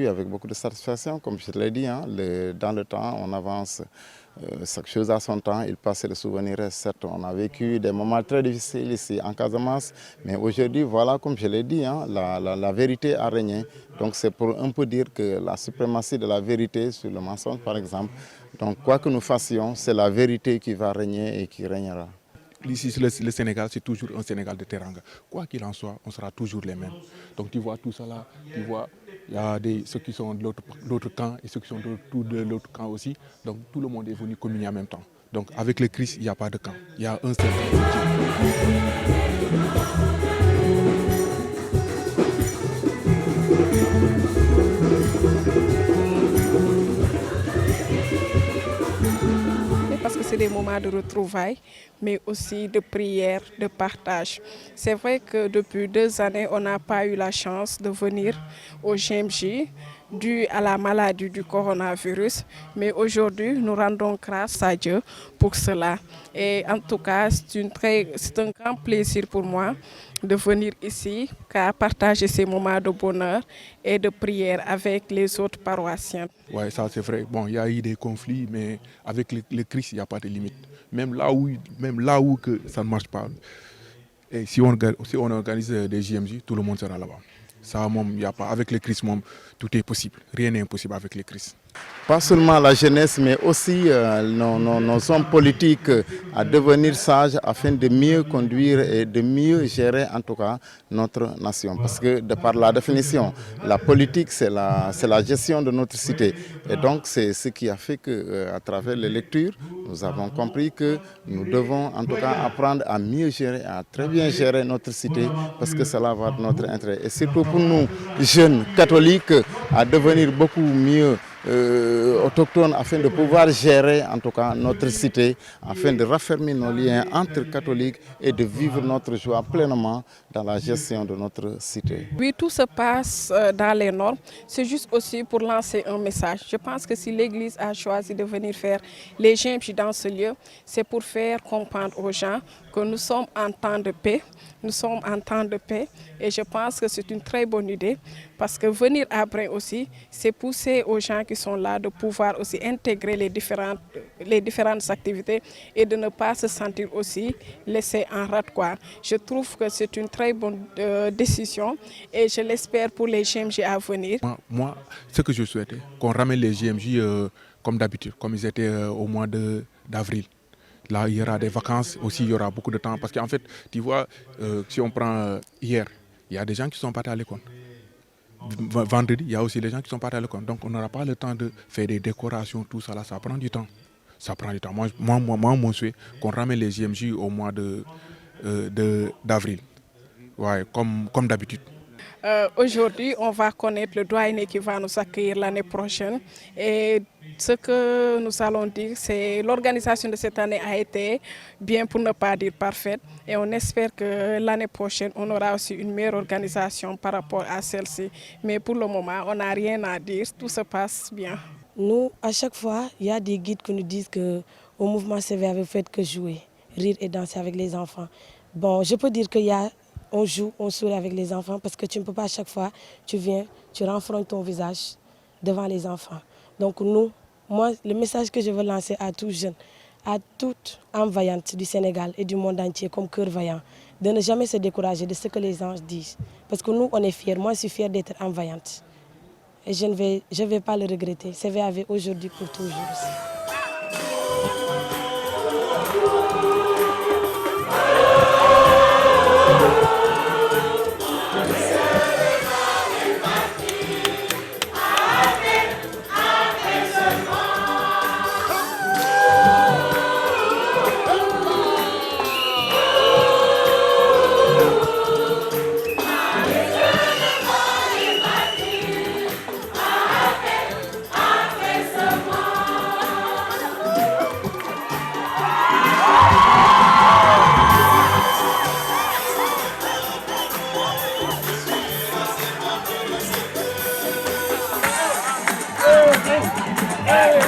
aujourd'hui avec beaucoup de satisfaction, comme je te l'ai dit, hein, dans le temps, on avance chaque chose à son temps, il passe, le souvenir reste. Certes, on a vécu des moments très difficiles ici en Casamance, mais aujourd'hui, voilà, comme je l'ai dit, hein, la vérité a régné. Donc c'est pour un peu dire que la suprématie de la vérité sur le mensonge, par exemple, donc quoi que nous fassions, c'est la vérité qui va régner et qui régnera. Ici, le Sénégal, c'est toujours un Sénégal de teranga. Quoi qu'il en soit, on sera toujours les mêmes. Donc tu vois tout ça là, tu vois, il y a ceux qui sont de l'autre camp et ceux qui sont de l'autre camp aussi. Donc tout le monde est venu communier en même temps. Donc avec le Christ, il n'y a pas de camp. Il y a un seul camp. Parce que c'est des moments de retrouvailles, mais aussi de prière, de partage. C'est vrai que depuis 2 années, on n'a pas eu la chance de venir au GMJ dû à la maladie du coronavirus, mais aujourd'hui, nous rendons grâce à Dieu pour cela. Et en tout cas, c'est un grand plaisir pour moi de venir ici, car partager ces moments de bonheur et de prière avec les autres paroissiens. Oui, ça c'est vrai. Bon, il y a eu des conflits, mais avec le Christ, il n'y a pas de limite. Même là où que ça ne marche pas, et si on organise des JMJ, tout le monde sera là-bas. Ça, il y a pas. Avec le Christ, tout est possible. Rien n'est impossible avec le Christ. Pas seulement la jeunesse, mais aussi nos hommes politiques à devenir sages afin de mieux conduire et de mieux gérer en tout cas notre nation. Parce que de par la définition, la politique c'est la gestion de notre cité. Et donc c'est ce qui a fait qu'à travers les lectures, nous avons compris que nous devons en tout cas apprendre à mieux gérer, à très bien gérer notre cité parce que cela va de notre intérêt. Et surtout pour nous, jeunes catholiques, à devenir beaucoup mieux autochtones afin de pouvoir gérer en tout cas notre cité, afin de raffermir nos liens entre catholiques et de vivre notre joie pleinement dans la gestion de notre cité. Oui, tout se passe dans les normes. C'est juste aussi pour lancer un message. Je pense que si l'Église a choisi de venir faire les GMJ dans ce lieu, c'est pour faire comprendre aux gens que nous sommes en temps de paix. Nous sommes en temps de paix et je pense que c'est une très bonne idée parce que venir à Brin aussi, c'est pousser aux gens qui sont là de pouvoir aussi intégrer les différentes activités et de ne pas se sentir aussi laissés en rade, quoi. Je trouve que c'est une très bonne décision et je l'espère pour les GMJ à venir. Moi, ce que je souhaitais, qu'on ramène les GMJ comme d'habitude, comme ils étaient au mois d'avril. Là, il y aura des vacances aussi, il y aura beaucoup de temps. Parce qu'en fait, tu vois, si on prend hier, il y a des gens qui sont partis à l'école. Vendredi, il y a aussi des gens qui sont partis à l'école. Donc, on n'aura pas le temps de faire des décorations, tout ça. Là, ça prend du temps. Ça prend du temps. Moi mon souhait, qu'on ramène les JMJ au mois d'avril. Ouais, comme d'habitude. Aujourd'hui, on va connaître le doyen qui va nous accueillir l'année prochaine. Et ce que nous allons dire, c'est que l'organisation de cette année a été bien, pour ne pas dire parfaite. Et on espère que l'année prochaine, on aura aussi une meilleure organisation par rapport à celle-ci. Mais pour le moment, on n'a rien à dire. Tout se passe bien. Nous, à chaque fois, il y a des guides qui nous disent qu'au mouvement CV avait fait que jouer, rire et danser avec les enfants. Bon, je peux dire on joue, on sourit avec les enfants parce que tu ne peux pas à chaque fois, tu viens, tu renfrontes ton visage devant les enfants. Donc moi, le message que je veux lancer à tous jeunes, à toutes âmes vaillantes du Sénégal et du monde entier comme cœur vaillant, de ne jamais se décourager de ce que les anges disent. Parce que nous, on est fiers. Moi, je suis fière d'être âme vaillante. Et je ne vais pas le regretter. CVAV aujourd'hui pour toujours. Hey!